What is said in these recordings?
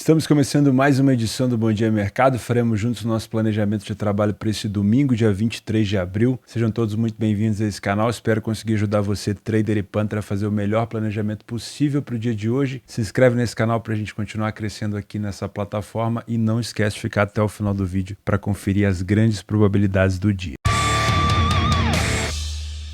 Estamos começando mais uma edição do Bom Dia Mercado. Faremos juntos o nosso planejamento de trabalho para esse domingo, dia 23 de abril. Sejam todos muito bem-vindos a esse canal. Espero conseguir ajudar você, trader e punter, a fazer o melhor planejamento possível para o dia de hoje. Se inscreve nesse canal para a gente continuar crescendo aqui nessa plataforma e não esquece de ficar até o final do vídeo para conferir as grandes probabilidades do dia.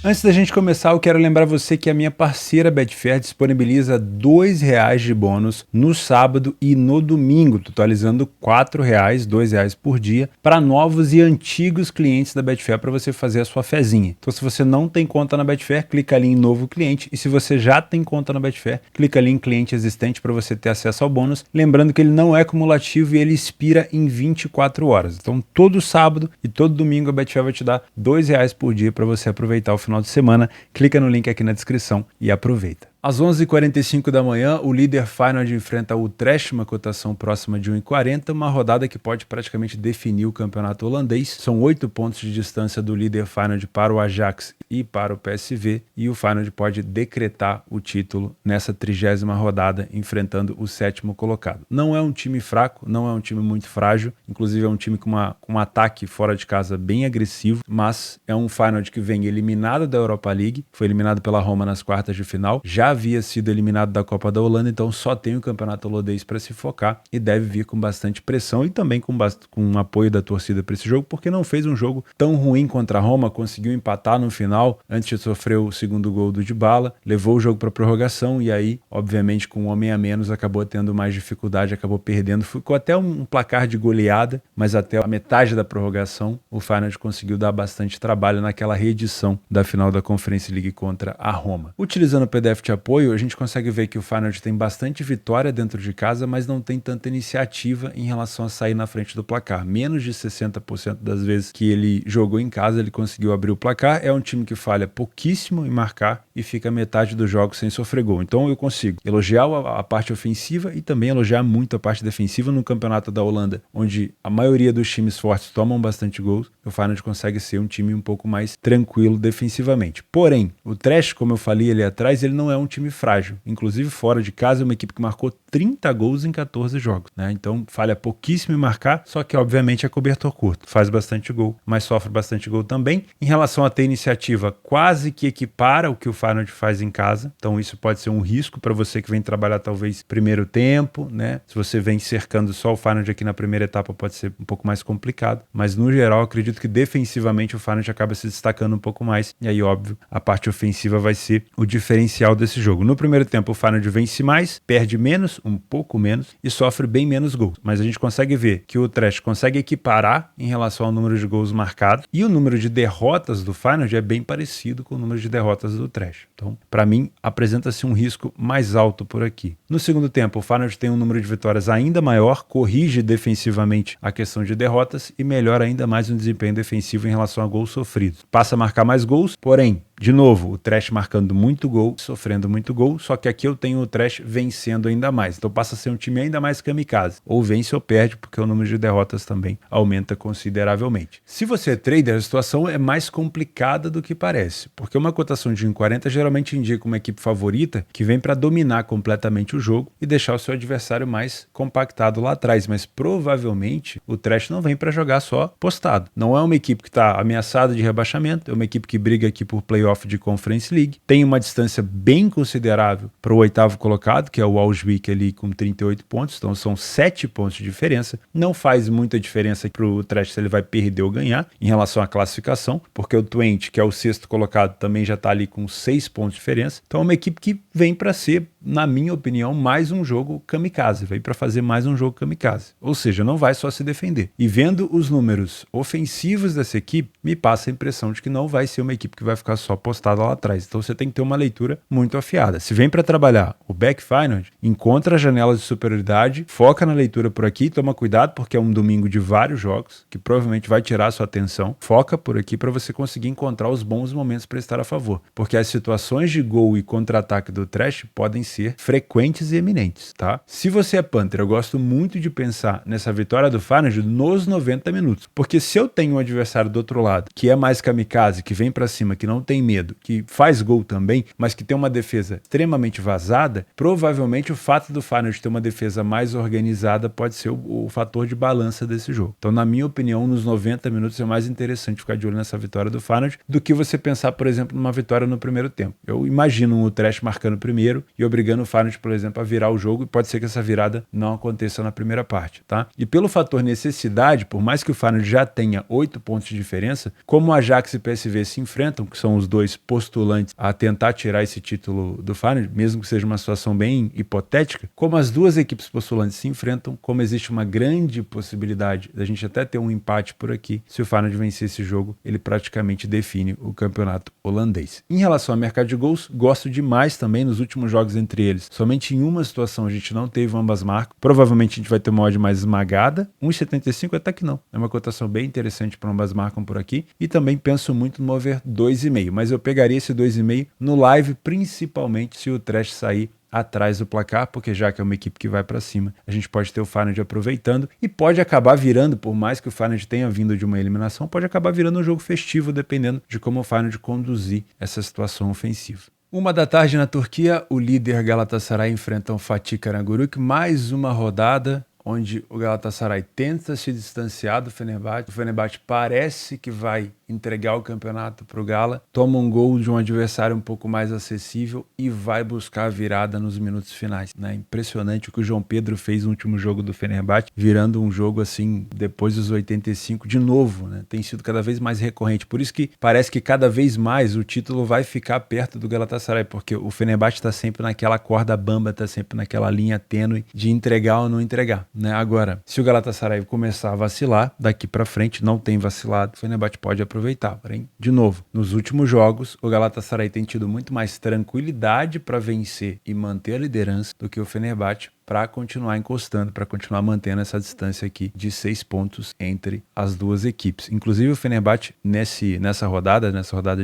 Antes da gente começar, eu quero lembrar você que a minha parceira Betfair disponibiliza R$2 de bônus no sábado e no domingo, totalizando R$4, R$2 por dia, para novos e antigos clientes da Betfair para você fazer a sua fezinha. Então, se você não tem conta na Betfair, clica ali em novo cliente, e se você já tem conta na Betfair, clica ali em cliente existente para você ter acesso ao bônus. Lembrando que ele não é cumulativo e ele expira em 24 horas. Então, todo sábado e todo domingo a Betfair vai te dar R$2 por dia para você aproveitar o final de semana. Clica no link aqui na descrição e aproveita. Às 11h45 da manhã, o líder Feyenoord enfrenta o Utrecht, uma cotação próxima de 1,40, uma rodada que pode praticamente definir o campeonato holandês. São 8 pontos de distância do líder Feyenoord para o Ajax e para o PSV, e o Feyenoord pode decretar o título nessa 30ª rodada, enfrentando o 7º colocado. Não é um time fraco, não é um time muito frágil, inclusive é um time com um ataque fora de casa bem agressivo, mas é um Feyenoord que vem eliminado da Europa League, foi eliminado pela Roma nas quartas de final, já havia sido eliminado da Copa da Holanda, então só tem o campeonato holandês para se focar e deve vir com bastante pressão e também com o apoio da torcida para esse jogo, porque não fez um jogo tão ruim contra a Roma, conseguiu empatar no final, antes de sofrer o segundo gol do Dybala, levou o jogo para prorrogação e aí, obviamente, com um homem a menos, acabou tendo mais dificuldade, acabou perdendo, ficou até um placar de goleada, mas até a metade da prorrogação, o Feyenoord conseguiu dar bastante trabalho naquela reedição da final da Conference League contra a Roma. Utilizando o PDF de apoio, a gente consegue ver que o Feyenoord tem bastante vitória dentro de casa, mas não tem tanta iniciativa em relação a sair na frente do placar. Menos de 60% das vezes que ele jogou em casa, ele conseguiu abrir o placar. É um time que falha pouquíssimo em marcar e fica metade dos jogos sem sofrer gol. Então eu consigo elogiar a parte ofensiva e também elogiar muito a parte defensiva no campeonato da Holanda, onde a maioria dos times fortes tomam bastante gols. O Feyenoord consegue ser um time um pouco mais tranquilo defensivamente. Porém, o Utrecht, como eu falei ali atrás, ele não é um time frágil. Inclusive, fora de casa, é uma equipe que marcou 30 gols em 14 jogos, né? Então, falha pouquíssimo em marcar, só que, obviamente, é cobertor curto. Faz bastante gol, mas sofre bastante gol também. Em relação a ter iniciativa, quase que equipara o que o Feyenoord faz em casa. Então, isso pode ser um risco para você que vem trabalhar, talvez, primeiro tempo, né? Se você vem cercando só o Feyenoord aqui na primeira etapa, pode ser um pouco mais complicado. Mas, no geral, acredito que defensivamente o Feyenoord acaba se destacando um pouco mais. E aí, óbvio, a parte ofensiva vai ser o diferencial desse jogo. No primeiro tempo, o Feyenoord vence mais, perde menos, um pouco menos, e sofre bem menos gols. Mas a gente consegue ver que o Utrecht consegue equiparar em relação ao número de gols marcados, e o número de derrotas do Feyenoord é bem parecido com o número de derrotas do Utrecht. Então, para mim, apresenta-se um risco mais alto por aqui. No segundo tempo, o Feyenoord tem um número de vitórias ainda maior, corrige defensivamente a questão de derrotas e melhora ainda mais o desempenho defensivo em relação a gols sofridos. Passa a marcar mais gols, porém, de novo, o Utrecht marcando muito gol, sofrendo muito gol, só que aqui eu tenho o Utrecht vencendo ainda mais. Então passa a ser um time ainda mais kamikaze. Ou vence ou perde, porque o número de derrotas também aumenta consideravelmente. Se você é trader, a situação é mais complicada do que parece, porque uma cotação de 1,40 geralmente indica uma equipe favorita que vem para dominar completamente o jogo e deixar o seu adversário mais compactado lá atrás, mas provavelmente o Utrecht não vem para jogar só postado. Não é uma equipe que está ameaçada de rebaixamento, é uma equipe que briga aqui por playoff de Conference League, tem uma distância bem considerável para o 8º colocado, que é o Alsbeek ali com 38 pontos, então são 7 pontos de diferença. Não faz muita diferença para o Utrecht se ele vai perder ou ganhar em relação à classificação, porque o Twente, que é o 6º colocado, também já está ali com 6 pontos de diferença. Então é uma equipe que vem para ser, na minha opinião, mais um jogo kamikaze, vem para fazer mais um jogo kamikaze. Ou seja, não vai só se defender. E vendo os números ofensivos dessa equipe, me passa a impressão de que não vai ser uma equipe que vai ficar só postada lá atrás. Então você tem que ter uma leitura muito afiada. Se vem para trabalhar o back Feyenoord, encontra janelas de superioridade, foca na leitura por aqui, toma cuidado porque é um domingo de vários jogos, que provavelmente vai tirar a sua atenção. Foca por aqui para você conseguir encontrar os bons momentos para estar a favor. Porque as situações de gol e contra-ataque do Utrecht podem ser frequentes e eminentes, tá? Se você é punter, eu gosto muito de pensar nessa vitória do Feyenoord nos 90 minutos. Porque se eu tenho um adversário do outro lado, que é mais kamikaze, que vem para cima, que não tem medo, que faz gol também, mas que tem uma defesa extremamente vazada, provavelmente o fato do Feyenoord ter uma defesa mais organizada pode ser o fator de balança desse jogo. Então, na minha opinião, nos 90 minutos é mais interessante ficar de olho nessa vitória do Feyenoord do que você pensar, por exemplo, numa vitória no primeiro tempo. Eu imagino o Utrecht marcando primeiro e obrigando o Feyenoord, por exemplo, a virar o jogo, e pode ser que essa virada não aconteça na primeira parte, tá? E pelo fator necessidade, por mais que o Feyenoord já tenha 8 pontos de diferença, como o Ajax e PSV se enfrentam, que são os dois postulantes a tentar tirar esse título do Feyenoord, mesmo que seja uma situação bem hipotética, como as duas equipes postulantes se enfrentam, como existe uma grande possibilidade da gente até ter um empate por aqui, se o Feyenoord vencer esse jogo, ele praticamente define o campeonato holandês. Em relação ao mercado de gols, gosto demais também nos últimos jogos entre eles. Somente em uma situação a gente não teve ambas marcas. Provavelmente a gente vai ter uma odd mais esmagada. 1,75 até que não. É uma cotação bem interessante para ambas marcas por aqui. E também penso muito no over 2,5. Mas eu pegaria esse 2,5 no live, principalmente se o Utrecht sair atrás do placar, porque já que é uma equipe que vai para cima, a gente pode ter o Feyenoord aproveitando e pode acabar virando, por mais que o Feyenoord tenha vindo de uma eliminação, pode acabar virando um jogo festivo, dependendo de como o Feyenoord conduzir essa situação ofensiva. 1 da tarde na Turquia, o líder Galatasaray enfrenta o Fatih Karagümrük, mais uma rodada onde o Galatasaray tenta se distanciar do Fenerbahçe. O Fenerbahçe parece que vai entregar o campeonato para o Gala, toma um gol de um adversário um pouco mais acessível e vai buscar a virada nos minutos finais. Né? Impressionante o que o João Pedro fez no último jogo do Fenerbahçe, virando um jogo assim, depois dos 85, de novo. Né? Tem sido cada vez mais recorrente. Por isso que parece que cada vez mais o título vai ficar perto do Galatasaray, porque o Fenerbahçe está sempre naquela corda bamba, está sempre naquela linha tênue de entregar ou não entregar. Né? Agora, se o Galatasaray começar a vacilar, daqui para frente não tem vacilado, o Fenerbahçe pode aproveitar. Porém, de novo, nos últimos jogos, o Galatasaray tem tido muito mais tranquilidade para vencer e manter a liderança do que o Fenerbahçe, para continuar encostando, para continuar mantendo essa distância aqui de 6 pontos entre as duas equipes. Inclusive o Fenerbahçe nessa rodada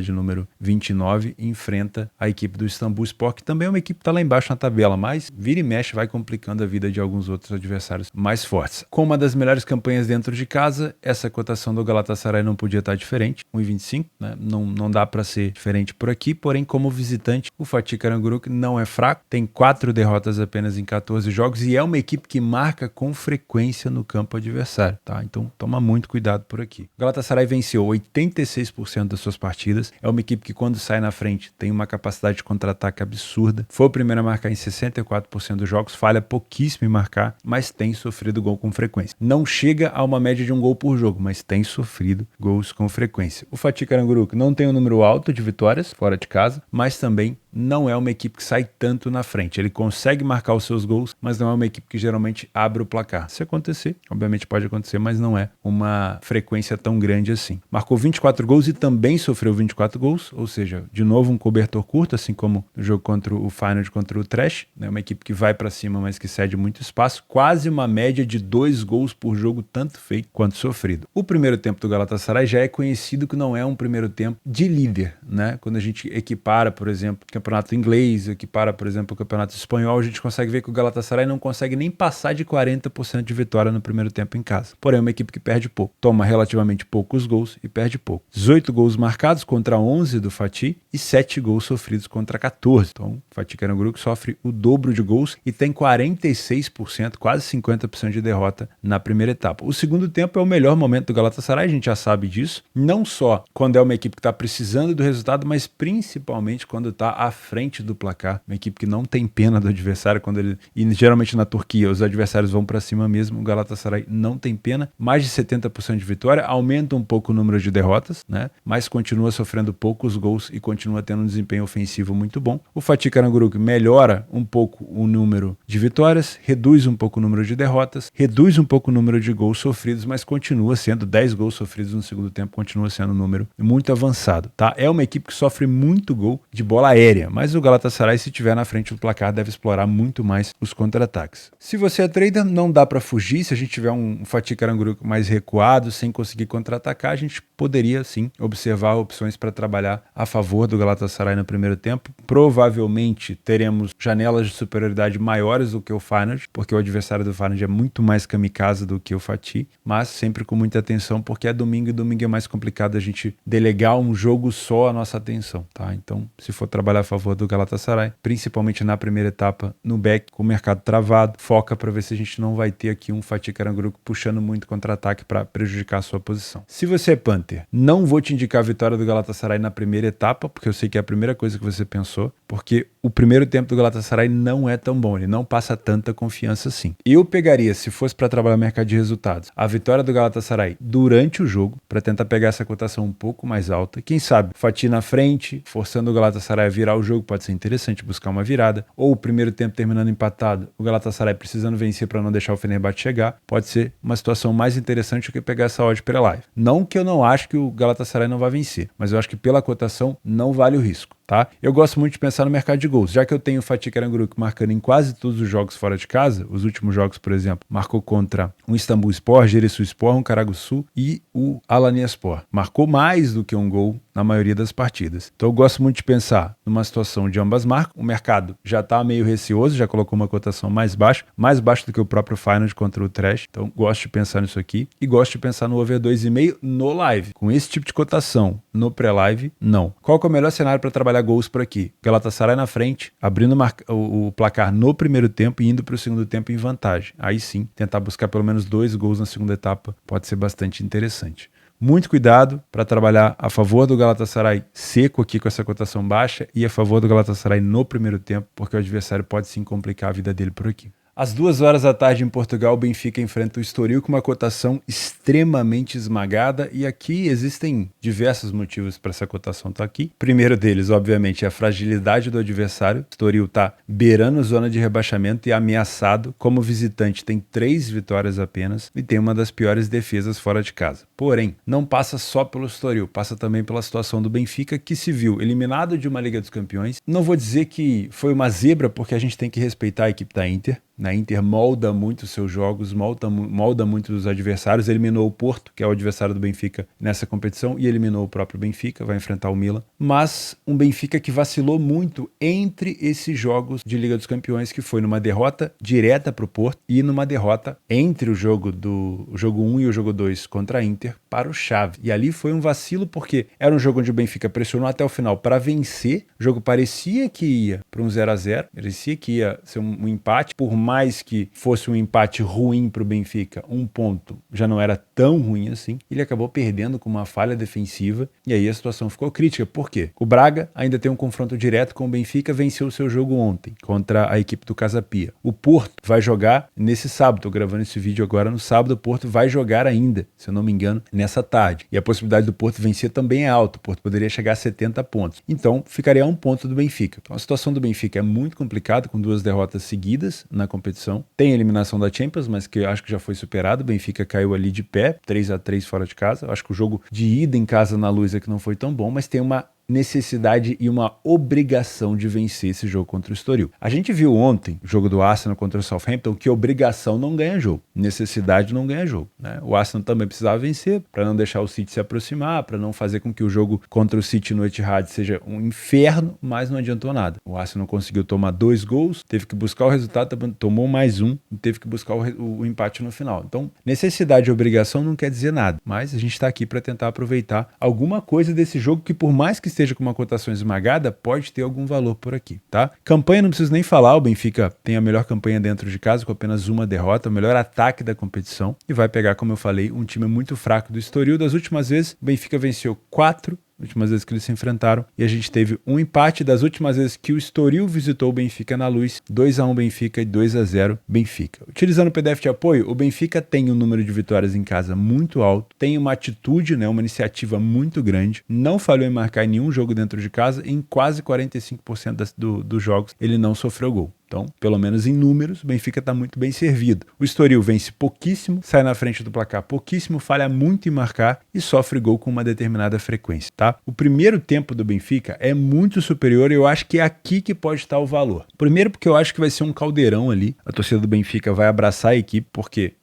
de número 29, enfrenta a equipe do Istanbulspor, que também é uma equipe que está lá embaixo na tabela, mas vira e mexe vai complicando a vida de alguns outros adversários mais fortes. Com uma das melhores campanhas dentro de casa, essa cotação do Galatasaray não podia estar diferente, 1,25, né? Não dá para ser diferente por aqui, porém como visitante, o Fatih Karagümrük não é fraco, tem 4 derrotas apenas em 14 jogos e é uma equipe que marca com frequência no campo adversário, tá? Então toma muito cuidado por aqui. O Galatasaray venceu 86% das suas partidas, é uma equipe que quando sai na frente tem uma capacidade de contra-ataque absurda, foi o primeiro a marcar em 64% dos jogos, falha pouquíssimo em marcar, mas tem sofrido gol com frequência. Não chega a uma média de um gol por jogo, mas tem sofrido gols com frequência. O Fatih Karagümrük não tem um número alto de vitórias fora de casa, mas também não é uma equipe que sai tanto na frente. Ele consegue marcar os seus gols, mas não é uma equipe que geralmente abre o placar. Se acontecer, obviamente pode acontecer, mas não é uma frequência tão grande assim. Marcou 24 gols e também sofreu 24 gols, ou seja, de novo um cobertor curto, assim como no jogo contra o Feyenoord contra o Utrecht, né? Uma equipe que vai para cima, mas que cede muito espaço, quase uma média de 2 gols por jogo, tanto feito quanto sofrido. O primeiro tempo do Galatasaray já é conhecido que não é um primeiro tempo de líder, né? Quando a gente equipara, por exemplo, campeonato inglês, equipara, por exemplo, o campeonato espanhol, a gente consegue ver que o Galatasaray não consegue nem passar de 40% de vitória no primeiro tempo em casa. Porém, é uma equipe que perde pouco. Toma relativamente poucos gols e perde pouco. 18 gols marcados contra 11 do Fatih e 7 gols sofridos contra 14. Então, o Fatih Karagümrük sofre o dobro de gols e tem 46%, quase 50% de derrota na primeira etapa. O segundo tempo é o melhor momento do Galatasaray, a gente já sabe disso. Não só quando é uma equipe que está precisando do resultado, mas principalmente quando está à frente do placar. Uma equipe que não tem pena do adversário quando ele... E geralmente na Turquia os adversários vão para cima mesmo. O Galatasaray não tem pena. Mais de 70% de vitória. Aumenta um pouco o número de derrotas, né? Mas continua sofrendo poucos gols e continua tendo um desempenho ofensivo muito bom. O Fatih Karagümrük melhora um pouco o número de vitórias, reduz um pouco o número de derrotas, reduz um pouco o número de gols sofridos, mas continua sendo 10 gols sofridos no segundo tempo, continua sendo um número muito avançado, tá? É uma equipe que sofre muito gol de bola aérea. ideia, mas o Galatasaray, se estiver na frente do placar, deve explorar muito mais os contra-ataques. Se você é trader, não dá para fugir. Se a gente tiver um Fatih Karagümrük mais recuado, sem conseguir contra-atacar, a gente poderia sim observar opções para trabalhar a favor do Galatasaray no primeiro tempo. Provavelmente teremos janelas de superioridade maiores do que o Feyenoord, porque o adversário do Feyenoord é muito mais kamikaze do que o Fatih, mas sempre com muita atenção, porque é domingo e domingo é mais complicado a gente delegar um jogo só a nossa atenção, tá? Então, se for trabalhar a favor do Galatasaray, principalmente na primeira etapa, no back, com o mercado travado, foca para ver se a gente não vai ter aqui um Fatih Karagümrük puxando muito contra-ataque para prejudicar a sua posição. Se você é Panther, não vou te indicar a vitória do Galatasaray na primeira etapa, porque eu sei que é a primeira coisa que você pensou, porque o primeiro tempo do Galatasaray não é tão bom, ele não passa tanta confiança assim. Eu pegaria, se fosse para trabalhar mercado de resultados, a vitória do Galatasaray durante o jogo, para tentar pegar essa cotação um pouco mais alta. Quem sabe, Fatih na frente, forçando o Galatasaray a virar o jogo, pode ser interessante buscar uma virada, ou o primeiro tempo terminando empatado, o Galatasaray precisando vencer para não deixar o Fenerbahçe chegar, pode ser uma situação mais interessante do que pegar essa odd pela live. Não que eu não acho que o Galatasaray não vai vencer, mas eu acho que pela cotação não vale o risco. Tá? Eu gosto muito de pensar no mercado de gols, já que eu tenho o Fatih Karagümrük marcando em quase todos os jogos fora de casa. Os últimos jogos, por exemplo, marcou contra o Istanbulspor, Giresunspor, o Karagusu e o Alanyaspor. Marcou mais do que um gol na maioria das partidas. Então eu gosto muito de pensar numa situação de ambas marcas. O mercado já está meio receoso, já colocou uma cotação mais baixa do que o próprio Feyenoord contra o Trash. Então gosto de pensar nisso aqui e gosto de pensar no over 2,5 no live. Com esse tipo de cotação no pré-live, não. Qual que é o melhor cenário para trabalhar gols por aqui? Galatasaray na frente, abrindo o placar no primeiro tempo e indo para o segundo tempo em vantagem. Aí sim, tentar buscar pelo menos 2 gols na segunda etapa pode ser bastante interessante. Muito cuidado para trabalhar a favor do Galatasaray seco aqui com essa cotação baixa e a favor do Galatasaray no primeiro tempo, porque o adversário pode sim complicar a vida dele por aqui. Às 2 horas da tarde em Portugal, o Benfica enfrenta o Estoril com uma cotação extremamente esmagada e aqui existem diversos motivos para essa cotação estar aqui. Primeiro deles, obviamente, é a fragilidade do adversário. O Estoril está beirando a zona de rebaixamento e ameaçado. Como visitante, tem 3 vitórias apenas e tem uma das piores defesas fora de casa. Porém, não passa só pelo Estoril, passa também pela situação do Benfica, que se viu eliminado de uma Liga dos Campeões. Não vou dizer que foi uma zebra, porque a gente tem que respeitar a equipe da Inter. A Inter molda muito os seus jogos, molda muito os adversários, eliminou o Porto, que é o adversário do Benfica nessa competição, e eliminou o próprio Benfica, vai enfrentar o Milan. Mas um Benfica que vacilou muito entre esses jogos de Liga dos Campeões, que foi numa derrota direta para o Porto e numa derrota entre o jogo 1 e o jogo 2 contra a Inter para o Xavi. E ali foi um vacilo porque era um jogo onde o Benfica pressionou até o final para vencer, o jogo parecia que ia para um 0-0, parecia que ia ser um empate, por mais que fosse um empate ruim para o Benfica, um ponto já não era tão ruim assim, ele acabou perdendo com uma falha defensiva e aí a situação ficou crítica. Por quê? O Braga ainda tem um confronto direto com o Benfica, venceu o seu jogo ontem contra a equipe do Casa Pia. O Porto vai jogar nesse sábado, estou gravando esse vídeo agora no sábado, o Porto vai jogar ainda, se eu não me engano, nessa tarde. E a possibilidade do Porto vencer também é alta, o Porto poderia chegar a 70 pontos. Então ficaria a 1 ponto do Benfica. Então a situação do Benfica é muito complicada, com 2 derrotas seguidas na competição. Tem a eliminação da Champions, mas que eu acho que já foi superado. O Benfica caiu ali de pé, 3-3 fora de casa. Eu acho que o jogo de ida em casa na Luz é que não foi tão bom, mas tem uma necessidade e uma obrigação de vencer esse jogo contra o Estoril. A gente viu ontem o jogo do Arsenal contra o Southampton que obrigação não ganha jogo, necessidade não ganha jogo, né? O Arsenal também precisava vencer para não deixar o City se aproximar, para não fazer com que o jogo contra o City no Etihad seja um inferno, mas não adiantou nada. O Arsenal conseguiu tomar 2 gols, teve que buscar o resultado, tomou mais um e teve que buscar o empate no final. Então, necessidade e obrigação não quer dizer nada, mas a gente está aqui para tentar aproveitar alguma coisa desse jogo que, por mais que esteja com uma cotação esmagada, pode ter algum valor por aqui, tá? Campanha não preciso nem falar, o Benfica tem a melhor campanha dentro de casa, com apenas uma derrota, o melhor ataque da competição, e vai pegar, como eu falei, um time muito fraco do Estoril. Das últimas vezes, o Benfica venceu 4 últimas vezes que eles se enfrentaram, e a gente teve um empate das últimas vezes que o Estoril visitou o Benfica na Luz, 2-1 Benfica e 2-0 Benfica. Utilizando o PDF de apoio, o Benfica tem um número de vitórias em casa muito alto, tem uma atitude, né, uma iniciativa muito grande, não falhou em marcar em nenhum jogo dentro de casa, em quase 45% dos jogos ele não sofreu gol. Então, pelo menos em números, o Benfica está muito bem servido. O Estoril vence pouquíssimo, sai na frente do placar pouquíssimo, falha muito em marcar e sofre gol com uma determinada frequência, tá? O primeiro tempo do Benfica é muito superior e eu acho que é aqui que pode estar o valor. Primeiro porque eu acho que vai ser um caldeirão ali. A torcida do Benfica vai abraçar a equipe porque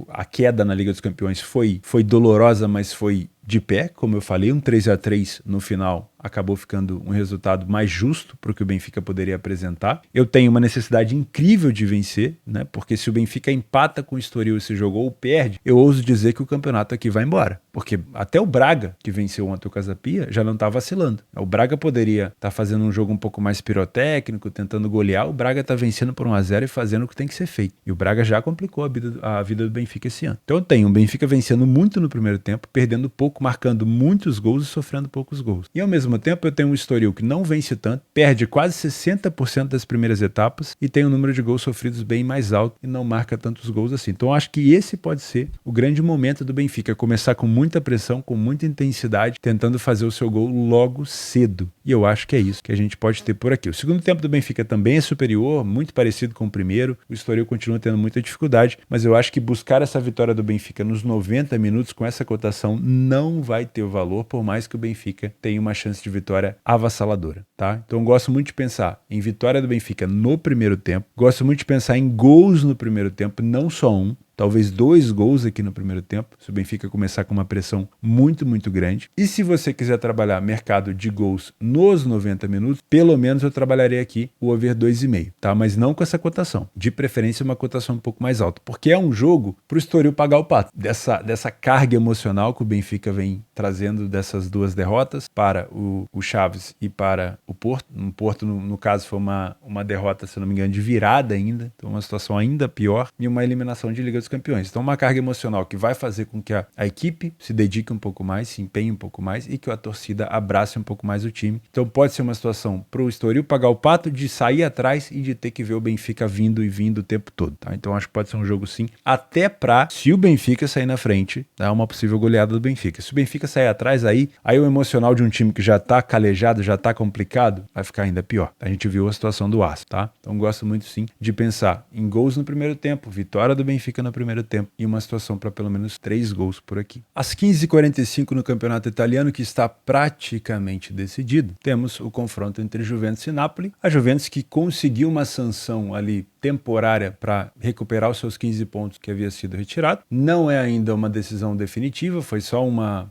a queda na Liga dos Campeões foi dolorosa, mas foi de pé, como eu falei, um 3-3 no final acabou ficando um resultado mais justo para o que o Benfica poderia apresentar. Eu tenho uma necessidade incrível de vencer, né? Porque se o Benfica empata com o Estoril esse jogo ou perde, eu ouso dizer que o campeonato aqui vai embora. Porque até o Braga, que venceu ontem o Casa Pia, já não está vacilando. O Braga poderia estar fazendo um jogo um pouco mais pirotécnico, tentando golear. O Braga está vencendo por 1-0 e fazendo o que tem que ser feito. E o Braga já complicou a vida do Benfica esse ano. Então eu tenho o Benfica vencendo muito no primeiro tempo, perdendo pouco, marcando muitos gols e sofrendo poucos gols. E ao mesmo tempo eu tenho um Estoril que não vence tanto, perde quase 60% das primeiras etapas e tem um número de gols sofridos bem mais alto e não marca tantos gols assim. Então eu acho que esse pode ser o grande momento do Benfica, começar com muita pressão, com muita intensidade, tentando fazer o seu gol logo cedo. E eu acho que é isso que a gente pode ter por aqui. O segundo tempo do Benfica também é superior, muito parecido com o primeiro. O Estoril continua tendo muita dificuldade, mas eu acho que buscar essa vitória do Benfica nos 90 minutos com essa cotação não vai ter o valor, por mais que o Benfica tenha uma chance de vitória avassaladora, tá? Então eu gosto muito de pensar em vitória do Benfica no primeiro tempo, gosto muito de pensar em gols no primeiro tempo, não só um, talvez 2 gols aqui no primeiro tempo, se o Benfica começar com uma pressão muito, muito grande. E se você quiser trabalhar mercado de gols nos 90 minutos, pelo menos eu trabalharia aqui o over 2,5, tá? Mas não com essa cotação. De preferência uma cotação um pouco mais alta, porque é um jogo pro Estoril pagar o pato. Dessa carga emocional que o Benfica vem trazendo dessas 2 derrotas para o Chaves e para o Porto. No Porto, no caso, foi uma derrota, se não me engano, de virada ainda. Então uma situação ainda pior e uma eliminação de Liga dos Campeões. Então uma carga emocional que vai fazer com que a equipe se dedique um pouco mais, se empenhe um pouco mais e que a torcida abrace um pouco mais o time. Então pode ser uma situação pro Estoril pagar o pato de sair atrás e de ter que ver o Benfica vindo e vindo o tempo todo, tá? Então acho que pode ser um jogo sim, até pra, se o Benfica sair na frente, dá uma possível goleada do Benfica. Se o Benfica sair atrás, aí o emocional de um time que já tá calejado, já tá complicado, vai ficar ainda pior. A gente viu a situação do Aço, tá? Então gosto muito sim de pensar em gols no primeiro tempo, vitória do Benfica no primeiro tempo e uma situação para pelo menos 3 gols por aqui. Às 15h45 no Campeonato Italiano, que está praticamente decidido, temos o confronto entre Juventus e Napoli. A Juventus que conseguiu uma sanção ali temporária para recuperar os seus 15 pontos que havia sido retirado. Não é ainda uma decisão definitiva, foi só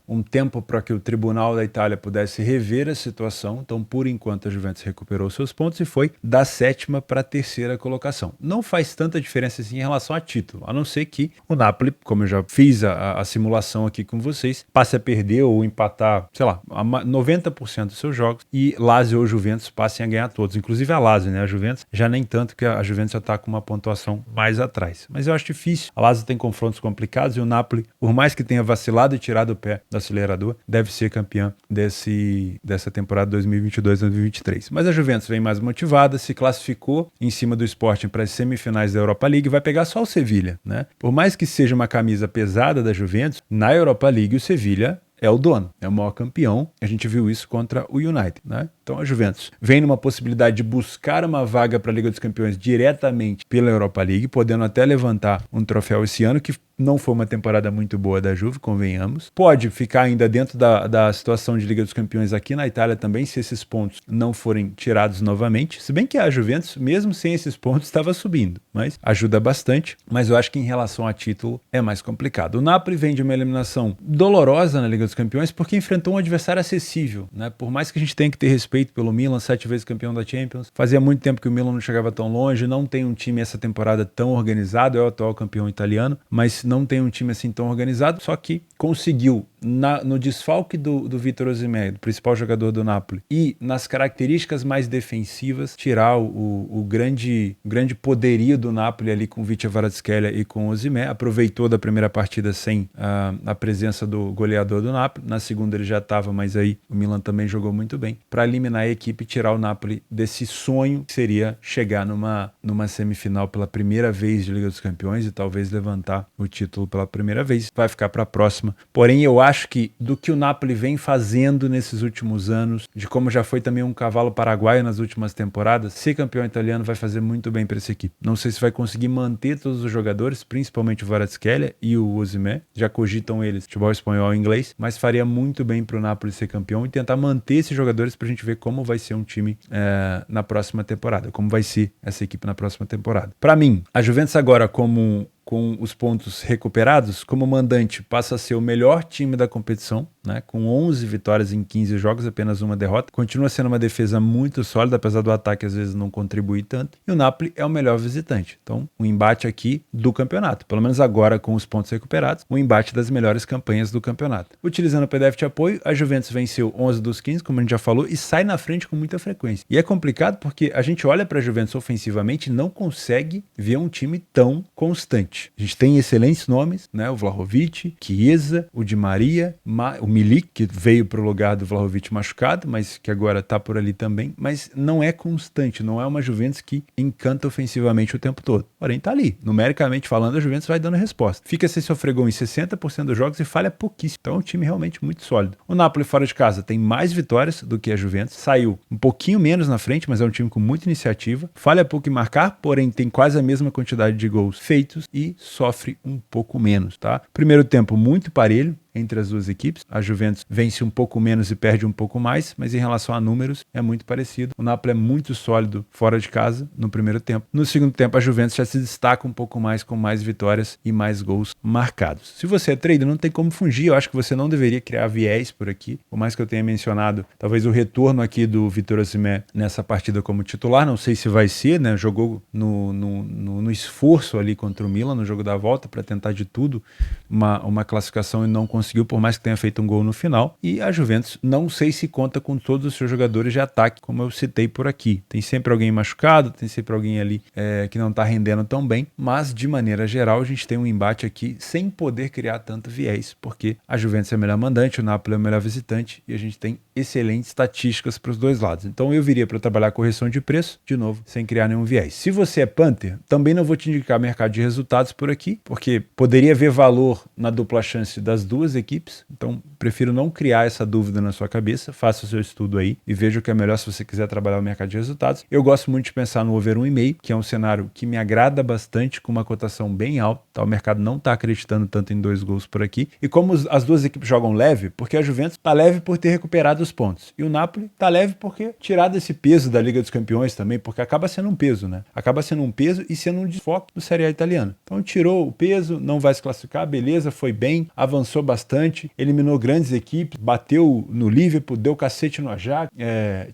um tempo para que o Tribunal da Itália pudesse rever a situação. Então, por enquanto, a Juventus recuperou seus pontos e foi da 7ª para a 3ª colocação. Não faz tanta diferença assim em relação a título, a não ser que o Napoli, como eu já fiz a simulação aqui com vocês, passe a perder ou empatar, sei lá, 90% dos seus jogos e Lazio ou Juventus passem a ganhar todos, inclusive a Lazio, né? A Juventus já nem tanto, que a Juventus já está com uma pontuação mais atrás. Mas eu acho difícil. A Lazio tem confrontos complicados e o Napoli, por mais que tenha vacilado e tirado o pé do acelerador, deve ser campeão dessa temporada 2022-2023. Mas a Juventus vem mais motivada, se classificou em cima do Sporting para as semifinais da Europa League e vai pegar só o Sevilha, né? Por mais que seja uma camisa pesada da Juventus, na Europa League o Sevilha é o dono, é o maior campeão. A gente viu isso contra o United, né? Então a Juventus vem numa possibilidade de buscar uma vaga para a Liga dos Campeões diretamente pela Europa League, podendo até levantar um troféu esse ano, que não foi uma temporada muito boa da Juve, convenhamos. Pode ficar ainda dentro da situação de Liga dos Campeões aqui na Itália também, se esses pontos não forem tirados novamente. Se bem que a Juventus, mesmo sem esses pontos, estava subindo, mas ajuda bastante. Mas eu acho que em relação a título é mais complicado. O Napoli vem de uma eliminação dolorosa na Liga dos Campeões porque enfrentou um adversário acessível, né? Por mais que a gente tenha que ter respeito pelo Milan, 7 vezes campeão da Champions. Fazia muito tempo que o Milan não chegava tão longe, não tem um time essa temporada tão organizado, é o atual campeão italiano, mas não tem um time assim tão organizado, só que conseguiu no desfalque do Vítor Osimhen, do principal jogador do Napoli, e nas características mais defensivas, tirar o grande poderio do Napoli ali com o Vitor Kvaratskhelia e com o Osimhen. Aproveitou da primeira partida sem a presença do goleador do Napoli, na segunda ele já estava, mas aí o Milan também jogou muito bem para eliminar eliminar a equipe e tirar o Napoli desse sonho que seria chegar numa semifinal pela primeira vez de Liga dos Campeões e talvez levantar o título pela primeira vez. Vai ficar para a próxima. Porém, eu acho que do que o Napoli vem fazendo nesses últimos anos, de como já foi também um cavalo paraguaio nas últimas temporadas, ser campeão italiano vai fazer muito bem para essa equipe. Não sei se vai conseguir manter todos os jogadores, principalmente o Kvaratskhelia e o Osimhen, já cogitam eles futebol espanhol e inglês, mas faria muito bem para o Napoli ser campeão e tentar manter esses jogadores para a gente ver como vai ser um time na próxima temporada, como vai ser essa equipe na próxima temporada. Para mim, a Juventus agora com os pontos recuperados, como mandante, passa a ser o melhor time da competição, né? Com 11 vitórias em 15 jogos, apenas uma derrota. Continua sendo uma defesa muito sólida, apesar do ataque às vezes não contribuir tanto. E o Napoli é o melhor visitante. Então, um embate aqui do campeonato. Pelo menos agora, com os pontos recuperados, um embate das melhores campanhas do campeonato. Utilizando o PDF de apoio, a Juventus venceu 11 dos 15, como a gente já falou, e sai na frente com muita frequência. E é complicado porque a gente olha para a Juventus ofensivamente e não consegue ver um time tão constante. A gente tem excelentes nomes, né? O Vlahovic, Chiesa, o Di Maria, o Milik, que veio para o lugar do Vlahovic machucado, mas que agora está por ali também. Mas não é constante, não é uma Juventus que encanta ofensivamente o tempo todo. Porém, está ali. Numericamente falando, a Juventus vai dando resposta. Fica sem sofrer gol em 60% dos jogos e falha pouquíssimo. Então é um time realmente muito sólido. O Napoli fora de casa tem mais vitórias do que a Juventus. Saiu um pouquinho menos na frente, mas é um time com muita iniciativa. Falha pouco em marcar, porém tem quase a mesma quantidade de gols feitos e sofre um pouco menos, tá? Primeiro tempo muito parelho entre as duas equipes. A Juventus vence um pouco menos e perde um pouco mais, mas em relação a números é muito parecido. O Napoli é muito sólido fora de casa no primeiro tempo. No segundo tempo, a Juventus já se destaca um pouco mais com mais vitórias e mais gols marcados. Se você é trader, não tem como fugir. Eu acho que você não deveria criar viés por aqui. Por mais que eu tenha mencionado, talvez o retorno aqui do Victor Osimhen nessa partida como titular, não sei se vai ser, né? Jogou no esforço ali contra o Milan, no jogo da volta, para tentar de tudo uma classificação e não conseguiu, por mais que tenha feito um gol no final. E a Juventus não sei se conta com todos os seus jogadores de ataque, como eu citei por aqui. Tem sempre alguém machucado, tem sempre alguém ali que não está rendendo tão bem, mas de maneira geral a gente tem um embate aqui sem poder criar tanto viés, porque a Juventus é o melhor mandante, o Napoli é o melhor visitante e a gente tem excelentes estatísticas para os dois lados. Então eu viria para trabalhar correção de preço, de novo, sem criar nenhum viés. Se você é Panther, também não vou te indicar mercado de resultados por aqui, porque poderia haver valor na dupla chance das duas equipes, então prefiro não criar essa dúvida na sua cabeça. Faça o seu estudo aí e veja o que é melhor se você quiser trabalhar o mercado de resultados. Eu gosto muito de pensar no over 1,5, que é um cenário que me agrada bastante, com uma cotação bem alta, tá? O mercado não está acreditando tanto em 2 gols por aqui, e como as duas equipes jogam leve, porque a Juventus está leve por ter recuperado os pontos, e o Napoli está leve porque tirado esse peso da Liga dos Campeões também, porque acaba sendo um peso, né? Acaba sendo um peso e sendo um desfoque do Série A italiano. Então tirou o peso, não vai se classificar, beleza, foi bem, avançou bastante, eliminou grandes equipes, bateu no Liverpool, deu cacete no Ajax,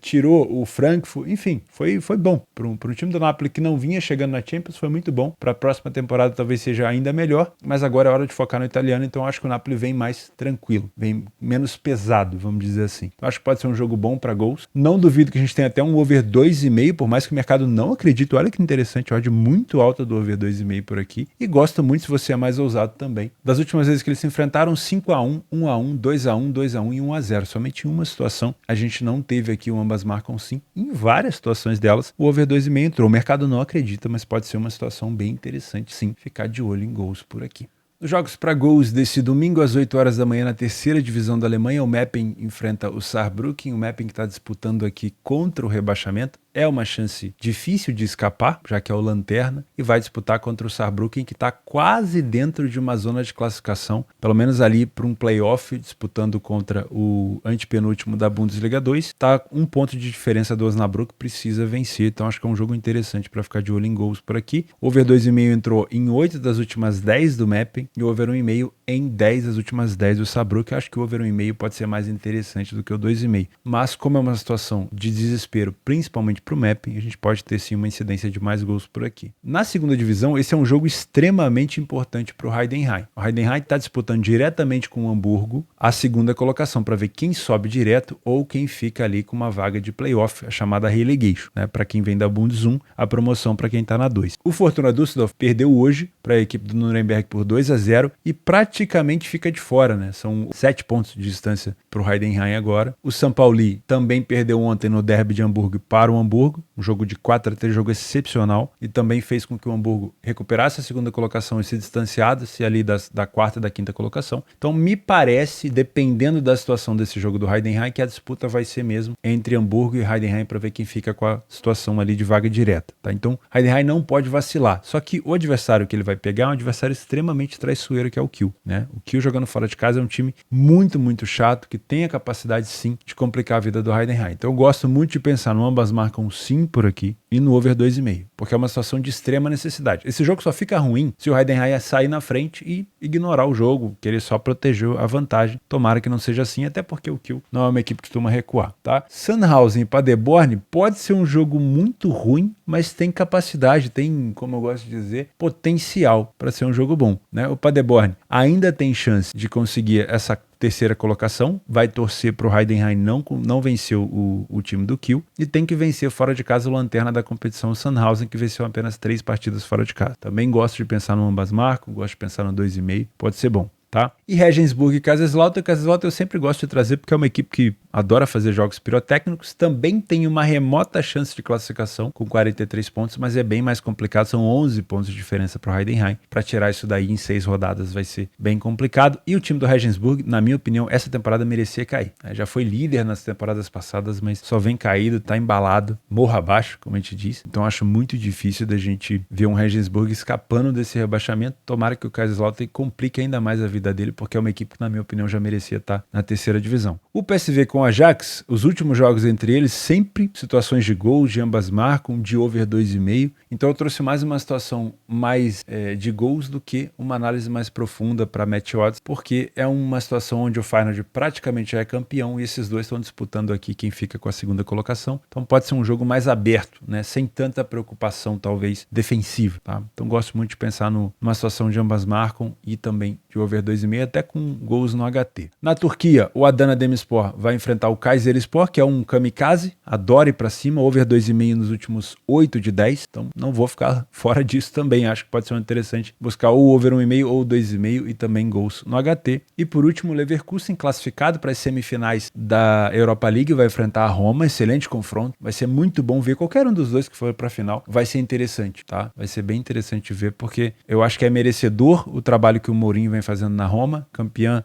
tirou o Frankfurt, enfim, foi bom. Para um time do Napoli que não vinha chegando na Champions, foi muito bom. Para a próxima temporada talvez seja ainda melhor, mas agora é hora de focar no italiano, então acho que o Napoli vem mais tranquilo, vem menos pesado, vamos dizer assim. Acho que pode ser um jogo bom para gols. Não duvido que a gente tenha até um over 2,5, por mais que o mercado não acredite. Olha que interessante, odd muito alta do over 2,5 por aqui. E gosto muito se você é mais ousado também. Das últimas vezes que eles se enfrentaram, 5-1, 1-1, 2-1, 2-1 e 1-0. Somente em uma situação a gente não teve aqui o ambas marcam sim. Em várias situações delas, o over 2,5 entrou. O mercado não acredita, mas pode ser uma situação bem interessante sim, ficar de olho em gols por aqui. Nos jogos para gols desse domingo, às 8 horas da manhã, na terceira divisão da Alemanha, o Meppen enfrenta o Saarbrücken. O Meppen que está disputando aqui contra o rebaixamento. É uma chance difícil de escapar, já que é o lanterna, e vai disputar contra o Saarbrücken, que está quase dentro de uma zona de classificação, pelo menos ali para um playoff, disputando contra o antepenúltimo da Bundesliga 2. Está um ponto de diferença do Osnabrück, precisa vencer, então acho que é um jogo interessante para ficar de olho em gols por aqui. O over 2,5 entrou em 8 das últimas 10 do Meppen, e o over 1,5 em 10 das últimas 10 do Saarbrücken. Acho que o over 1,5 pode ser mais interessante do que o 2,5. Mas como é uma situação de desespero, principalmente para o Meppen, a gente pode ter sim uma incidência de mais gols por aqui. Na segunda divisão, esse é um jogo extremamente importante para o Heidenheim. O Heidenheim está disputando diretamente com o Hamburgo a segunda colocação, para ver quem sobe direto ou quem fica ali com uma vaga de playoff, a chamada relegation, né? Para quem vem da Bundes 1, a promoção para quem está na 2. O Fortuna Düsseldorf perdeu hoje para a equipe do Nuremberg por 2-0 e praticamente praticamente fica de fora, né? São 7 pontos de distância para o Heidenheim agora. O São Paulo também perdeu ontem no Derby de Hamburgo para o Hamburgo, um jogo de 4-3, jogo excepcional, e também fez com que o Hamburgo recuperasse a segunda colocação e se distanciasse ali da quarta e da quinta colocação. Então me parece, dependendo da situação desse jogo do Heidenheim, que a disputa vai ser mesmo entre Hamburgo e Heidenheim para ver quem fica com a situação ali de vaga direta, tá? Então Heidenheim não pode vacilar, só que o adversário que ele vai pegar é um adversário extremamente traiçoeiro, que é o Kiel, né? O Kiel jogando fora de casa é um time muito, muito chato, que tem a capacidade sim de complicar a vida do Heidenheim. Então eu gosto muito de pensar no ambas marcam sim por aqui e no over 2,5, porque é uma situação de extrema necessidade. Esse jogo só fica ruim se o Heidenheim sair na frente e ignorar o jogo, querer só proteger a vantagem. Tomara que não seja assim, até porque o Kiel não é uma equipe que costuma recuar, tá? Sandhausen e Paderborn pode ser um jogo muito ruim, mas tem capacidade, tem, como eu gosto de dizer, potencial para ser um jogo bom, né? O Paderborn ainda tem chance de conseguir essa terceira colocação, vai torcer para o Heidenheim não vencer o time do Kiel, e tem que vencer fora de casa o lanterna da competição, o Sandhausen, que venceu apenas 3 partidas fora de casa. Também gosto de pensar no ambas marcam, gosto de pensar no 2,5, pode ser bom. Tá? E Regensburg e Kaiserslautern eu sempre gosto de trazer porque é uma equipe que adora fazer jogos pirotécnicos, também tem uma remota chance de classificação com 43 pontos, mas é bem mais complicado, são 11 pontos de diferença para o Heidenheim. Para tirar isso daí em 6 rodadas vai ser bem complicado, e o time do Regensburg, na minha opinião, essa temporada merecia cair. Já foi líder nas temporadas passadas, mas só vem caído, tá embalado, morro abaixo, como a gente diz. Então acho muito difícil da gente ver um Regensburg escapando desse rebaixamento. Tomara que o Kaiserslautern complique ainda mais a vida dele, porque é uma equipe que, na minha opinião, já merecia estar na terceira divisão. O PSV com o Ajax, os últimos jogos entre eles, sempre situações de gols, de ambas marcam, de over 2,5. Então eu trouxe mais uma situação mais de gols do que uma análise mais profunda para match odds, porque é uma situação onde o Feyenoord praticamente já é campeão e esses dois estão disputando aqui quem fica com a segunda colocação. Então pode ser um jogo mais aberto, né? Sem tanta preocupação, talvez, defensiva. Tá? Então gosto muito de pensar numa situação de ambas marcam e também de over 2,5, até com gols no HT. Na Turquia, o Adana Demirspor vai enfrentar o Kayserispor, que é um kamikaze, adora ir pra cima, over 2,5 nos últimos 8 de 10, então não vou ficar fora disso também, acho que pode ser interessante buscar ou over 1,5 ou 2,5 e também gols no HT. E por último, o Leverkusen, classificado para as semifinais da Europa League, vai enfrentar a Roma, excelente confronto, vai ser muito bom ver qualquer um dos dois que for para a final, vai ser interessante, tá? Vai ser bem interessante ver, porque eu acho que é merecedor o trabalho que o Mourinho vem fazendo na Roma,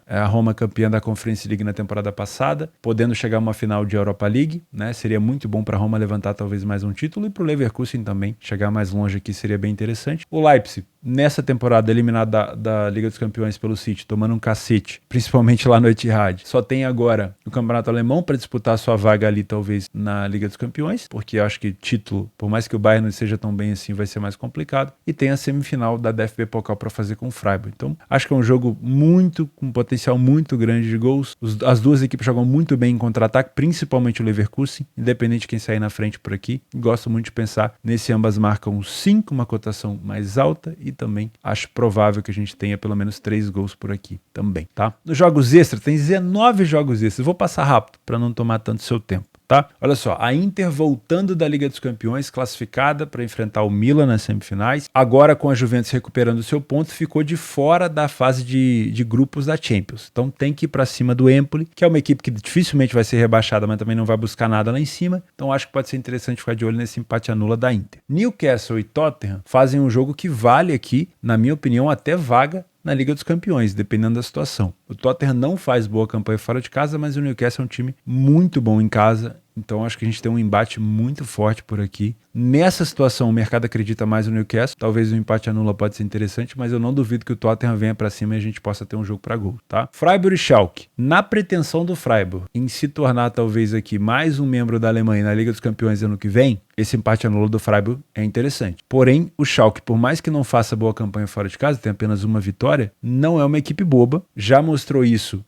a Roma campeã da Conference League na temporada passada, podendo chegar a uma final de Europa League, né? Seria muito bom para a Roma levantar talvez mais um título, e para o Leverkusen também chegar mais longe aqui seria bem interessante. O Leipzig, nessa temporada, eliminado da Liga dos Campeões pelo City, tomando um cacete, principalmente lá no Etihad, só tem agora o Campeonato Alemão para disputar a sua vaga ali, talvez, na Liga dos Campeões, porque eu acho que título, por mais que o Bayern não seja tão bem assim, vai ser mais complicado, e tem a semifinal da DFB Pokal para fazer com o Freiburg. Então, acho que é um jogo com um potencial muito grande de gols. As duas equipes jogam muito bem em contra-ataque, principalmente o Leverkusen, independente de quem sair na frente por aqui. Gosto muito de pensar nesse ambas marcam 5, uma cotação mais alta, e também acho provável que a gente tenha pelo menos 3 gols por aqui também, tá? Nos jogos extras, tem 19 jogos extras. Vou passar rápido para não tomar tanto seu tempo. Tá? Olha só, a Inter voltando da Liga dos Campeões, classificada para enfrentar o Milan nas semifinais, agora com a Juventus recuperando seu ponto, ficou de fora da fase de grupos da Champions. Então tem que ir para cima do Empoli, que é uma equipe que dificilmente vai ser rebaixada, mas também não vai buscar nada lá em cima. Então acho que pode ser interessante ficar de olho nesse empate a nula da Inter. Newcastle e Tottenham fazem um jogo que vale aqui, na minha opinião, até vaga na Liga dos Campeões, dependendo da situação. O Tottenham não faz boa campanha fora de casa, mas o Newcastle é um time muito bom em casa, então acho que a gente tem um embate muito forte por aqui. Nessa situação, o mercado acredita mais no Newcastle, talvez o empate anula pode ser interessante, mas eu não duvido que o Tottenham venha para cima e a gente possa ter um jogo para gol, tá? Freiburg e Schalke, na pretensão do Freiburg em se tornar talvez aqui mais um membro da Alemanha na Liga dos Campeões ano que vem, esse empate anula do Freiburg é interessante. Porém, o Schalke, por mais que não faça boa campanha fora de casa, tem apenas uma vitória, não é uma equipe boba, já mostrou isso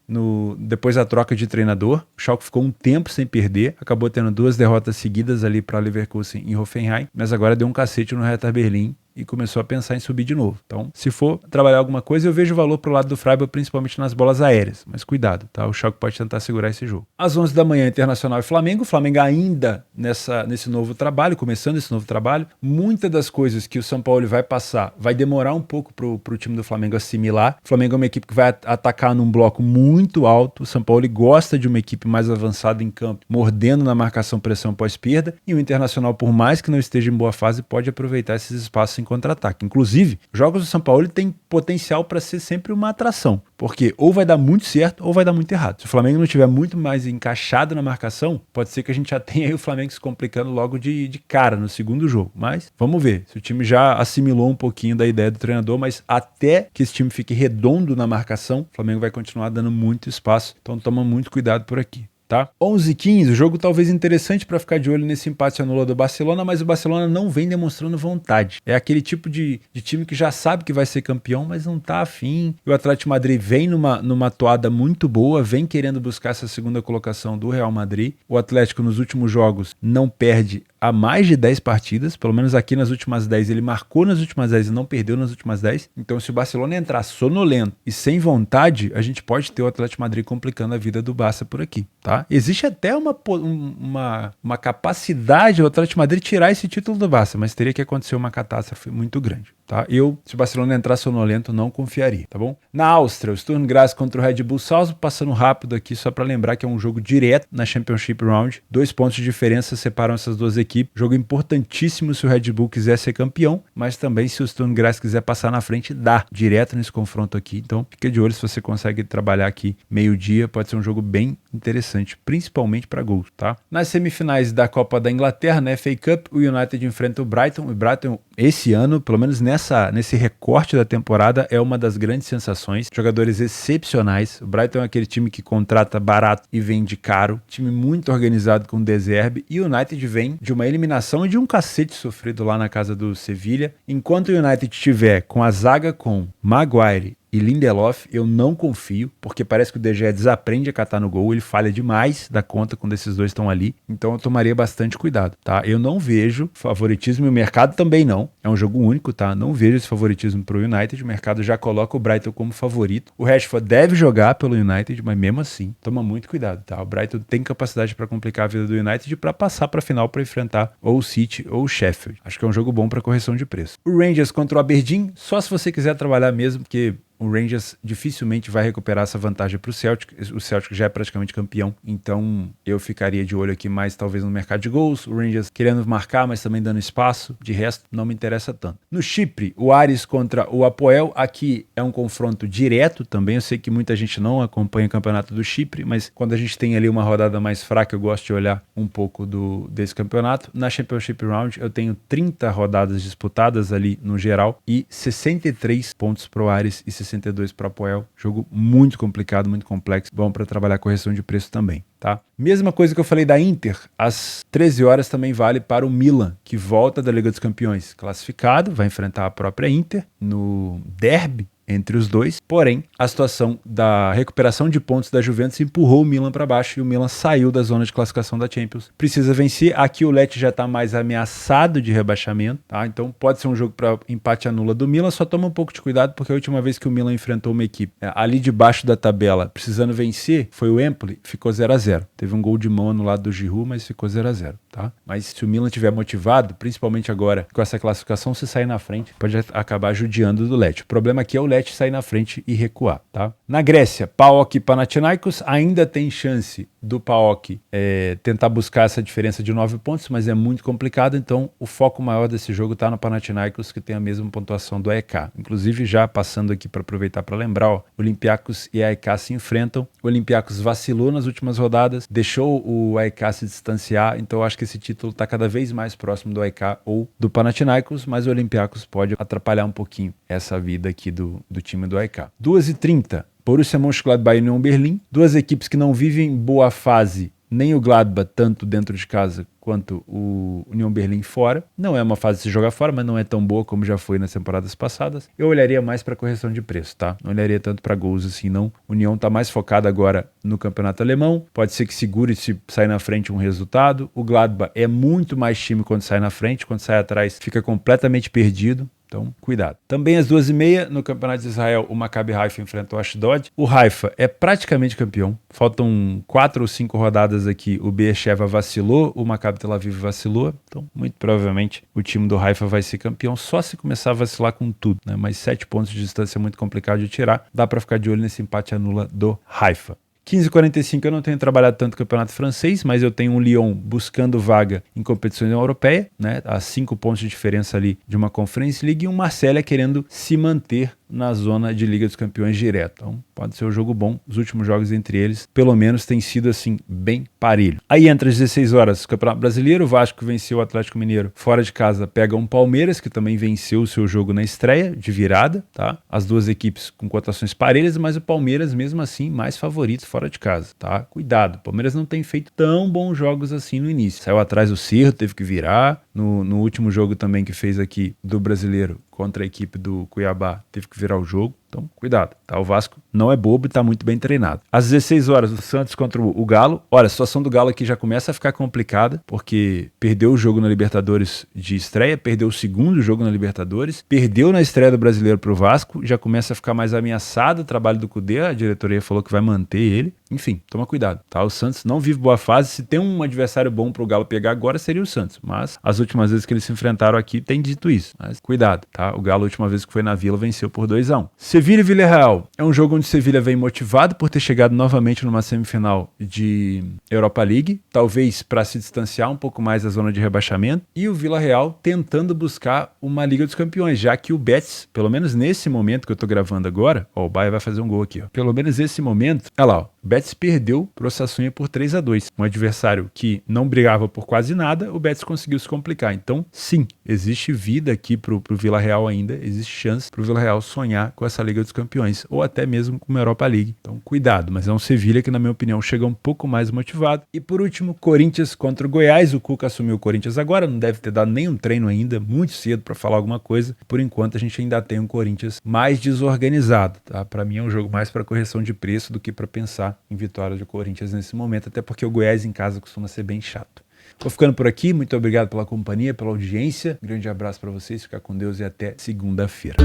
depois da troca de treinador. O Schalke ficou um tempo sem perder, acabou tendo 2 derrotas seguidas ali para Leverkusen e Hoffenheim, mas agora deu um cacete no Hertha Berlim e começou a pensar em subir de novo. Então, se for trabalhar alguma coisa, eu vejo valor pro lado do Freiburg, principalmente nas bolas aéreas. Mas cuidado, tá? O Schalke pode tentar segurar esse jogo. Às 11 da manhã, Internacional e Flamengo. O Flamengo ainda nesse novo trabalho, começando esse novo trabalho. Muitas das coisas que o São Paulo vai passar, vai demorar um pouco pro time do Flamengo assimilar. O Flamengo é uma equipe que vai atacar num bloco muito alto. O São Paulo gosta de uma equipe mais avançada em campo, mordendo na marcação pressão pós-perda. E o Internacional, por mais que não esteja em boa fase, pode aproveitar esses espaços em contra-ataque. Inclusive, jogos do São Paulo têm potencial para ser sempre uma atração, porque ou vai dar muito certo ou vai dar muito errado. Se o Flamengo não estiver muito mais encaixado na marcação, pode ser que a gente já tenha aí o Flamengo se complicando logo de cara no segundo jogo. Mas vamos ver se o time já assimilou um pouquinho da ideia do treinador, mas até que esse time fique redondo na marcação, o Flamengo vai continuar dando muito espaço. Então toma muito cuidado por aqui. Tá? 11h15, o jogo talvez interessante para ficar de olho nesse empate anulado do Barcelona, mas o Barcelona não vem demonstrando vontade. É aquele tipo de time que já sabe que vai ser campeão, mas não tá afim. E o Atlético de Madrid vem numa toada muito boa, vem querendo buscar essa segunda colocação do Real Madrid. O Atlético nos últimos jogos não perde há mais de 10 partidas, pelo menos aqui nas últimas 10, ele marcou nas últimas 10 e não perdeu nas últimas 10. Então, se o Barcelona entrar sonolento e sem vontade, a gente pode ter o Atlético de Madrid complicando a vida do Barça por aqui, tá? Existe até uma capacidade do Atlético de Madrid tirar esse título do Barça, mas teria que acontecer uma catástrofe muito grande, tá? Se o Barcelona entrar sonolento, não confiaria, tá bom? Na Áustria, o Sturm Graz contra o Red Bull Salzburg, passando rápido aqui só para lembrar que é um jogo direto na Championship Round. 2 pontos de diferença separam essas duas equipes. Jogo importantíssimo se o Red Bull quiser ser campeão, mas também se o Sturm Graz quiser passar na frente, dá direto nesse confronto aqui. Então, fica de olho se você consegue trabalhar aqui meio-dia, pode ser um jogo bem interessante, principalmente para gols, tá? Nas semifinais da Copa da Inglaterra, na FA Cup, o United enfrenta o Brighton. O Brighton, esse ano, pelo menos nesse recorte da temporada, é uma das grandes sensações. Jogadores excepcionais. O Brighton é aquele time que contrata barato e vende caro. Time muito organizado com o De Zerbi. E o United vem de uma eliminação e de um cacete sofrido lá na casa do Sevilha. Enquanto o United estiver com a zaga com Maguire e Lindelof, eu não confio, porque parece que o De Gea desaprende a catar no gol, ele falha demais da conta quando esses dois estão ali, então eu tomaria bastante cuidado, tá? Eu não vejo favoritismo e o mercado também não, é um jogo único, tá? Não vejo esse favoritismo pro United, o mercado já coloca o Brighton como favorito, o Rashford deve jogar pelo United, mas mesmo assim, toma muito cuidado, tá? O Brighton tem capacidade para complicar a vida do United para passar para final para enfrentar ou o City ou o Sheffield. Acho que é um jogo bom para correção de preço. O Rangers contra o Aberdeen, só se você quiser trabalhar mesmo, porque o Rangers dificilmente vai recuperar essa vantagem para o Celtic. O Celtic já é praticamente campeão, então eu ficaria de olho aqui mais talvez no mercado de gols. O Rangers querendo marcar, mas também dando espaço. De resto, não me interessa tanto. No Chipre, o Aris contra o Apoel. Aqui é um confronto direto também. Eu sei que muita gente não acompanha o campeonato do Chipre, mas quando a gente tem ali uma rodada mais fraca, eu gosto de olhar um pouco desse campeonato. Na Championship Round, eu tenho 30 rodadas disputadas ali no geral e 63 pontos pro Aris e 62 para o Apoel. Jogo muito complicado, muito complexo. Bom para trabalhar correção de preço também, tá? Mesma coisa que eu falei da Inter, às 13 horas também vale para o Milan, que volta da Liga dos Campeões classificado, vai enfrentar a própria Inter no derby entre os dois, porém a situação da recuperação de pontos da Juventus empurrou o Milan para baixo e o Milan saiu da zona de classificação da Champions. Precisa vencer, aqui o Lecce já está mais ameaçado de rebaixamento, tá? Então pode ser um jogo para empate anula do Milan, só toma um pouco de cuidado porque a última vez que o Milan enfrentou uma equipe ali debaixo da tabela, precisando vencer, foi o Empoli, ficou 0-0. Teve um gol de mão no lado do Giroud, mas ficou 0-0, tá? Mas se o Milan estiver motivado, principalmente agora com essa classificação, se sair na frente, pode acabar judiando do Lecce. O problema aqui é o Lecce sair na frente e recuar, tá? Na Grécia, PAOK e Panathinaikos, ainda tem chance do PAOK tentar buscar essa diferença de 9 pontos, mas é muito complicado, então o foco maior desse jogo tá no Panathinaikos, que tem a mesma pontuação do AEK. Inclusive, já passando aqui para aproveitar para lembrar, ó, Olympiacos e AEK se enfrentam, o Olympiacos vacilou nas últimas rodadas, deixou o AEK se distanciar, então eu acho que esse título tá cada vez mais próximo do AEK ou do Panathinaikos, mas o Olympiacos pode atrapalhar um pouquinho essa vida aqui do time do AEK. 2h30, Borussia Mönchengladbach e Union Berlim, duas equipes que não vivem boa fase, nem o Gladbach tanto dentro de casa quanto o Union Berlim fora. Não é uma fase de se jogar fora, mas não é tão boa como já foi nas temporadas passadas. Eu olharia mais para correção de preço, tá? Não olharia tanto para gols assim, não. O Union tá mais focado agora no campeonato alemão. Pode ser que segure se sair na frente um resultado. O Gladbach é muito mais time quando sai na frente, quando sai atrás fica completamente perdido. Então, cuidado. Também às 2h30, no Campeonato de Israel, o Maccabi Haifa enfrenta o Ashdod. O Haifa é praticamente campeão. Faltam 4 ou 5 rodadas aqui. O Beersheva vacilou, o Maccabi Tel Aviv vacilou. Então, muito provavelmente, o time do Haifa vai ser campeão só se começar a vacilar com tudo, né? Mas 7 pontos de distância é muito complicado de tirar. Dá para ficar de olho nesse empate anula do Haifa. 15h45 eu não tenho trabalhado tanto no campeonato francês, mas eu tenho um Lyon buscando vaga em competições europeias, né? A 5 pontos de diferença ali de uma Conference League, e um Marselha querendo se manter na zona de Liga dos Campeões direto. Então pode ser um jogo bom. Os últimos jogos entre eles, pelo menos, tem sido assim bem parelho. Aí entra às 16 horas o Campeonato Brasileiro. O Vasco venceu o Atlético Mineiro fora de casa, pega um Palmeiras, que também venceu o seu jogo na estreia, de virada, tá? As duas equipes com cotações parelhas, mas o Palmeiras mesmo assim mais favorito fora de casa, tá? Cuidado, o Palmeiras não tem feito tão bons jogos assim no início. Saiu atrás do Cerro, teve que virar. No último jogo também que fez aqui do Brasileiro contra a equipe do Cuiabá, teve que virar o jogo. Então, cuidado, tá? O Vasco não é bobo e tá muito bem treinado. Às 16 horas, o Santos contra o Galo. Olha, a situação do Galo aqui já começa a ficar complicada, porque perdeu o jogo na Libertadores de estreia, perdeu o segundo jogo na Libertadores, perdeu na estreia do Brasileiro pro Vasco, já começa a ficar mais ameaçado o trabalho do Cudê, a diretoria falou que vai manter ele. Enfim, toma cuidado, tá? O Santos não vive boa fase. Se tem um adversário bom pro Galo pegar agora, seria o Santos. Mas as últimas vezes que eles se enfrentaram aqui, tem dito isso. Mas cuidado, tá? O Galo, a última vez que foi na Vila, venceu por 2-1. Sevilha e Villarreal é um jogo onde Sevilha vem motivado por ter chegado novamente numa semifinal de Europa League, talvez para se distanciar um pouco mais da zona de rebaixamento, e o Villarreal tentando buscar uma Liga dos Campeões, já que o Betis, pelo menos nesse momento que eu tô gravando agora, ó, o Bahia vai fazer um gol aqui, ó. Pelo menos nesse momento, olha lá, ó, o Betis perdeu pro Sassuolo por 3-2. Um adversário que não brigava por quase nada, o Betis conseguiu se complicar. Então, sim, existe vida aqui pro Villarreal ainda, existe chance pro Villarreal sonhar com essa Liga dos Campeões, ou até mesmo com uma Europa League. Então, cuidado, mas é um Sevilha que, na minha opinião, chega um pouco mais motivado. E por último, Corinthians contra o Goiás. O Cuca assumiu o Corinthians agora, não deve ter dado nenhum treino ainda, muito cedo para falar alguma coisa. Por enquanto, a gente ainda tem um Corinthians mais desorganizado, tá? Para mim é um jogo mais para correção de preço do que para pensar em vitória do Corinthians nesse momento, até porque o Goiás em casa costuma ser bem chato. Vou ficando por aqui, muito obrigado pela companhia, pela audiência, um grande abraço para vocês, ficar com Deus e até segunda-feira.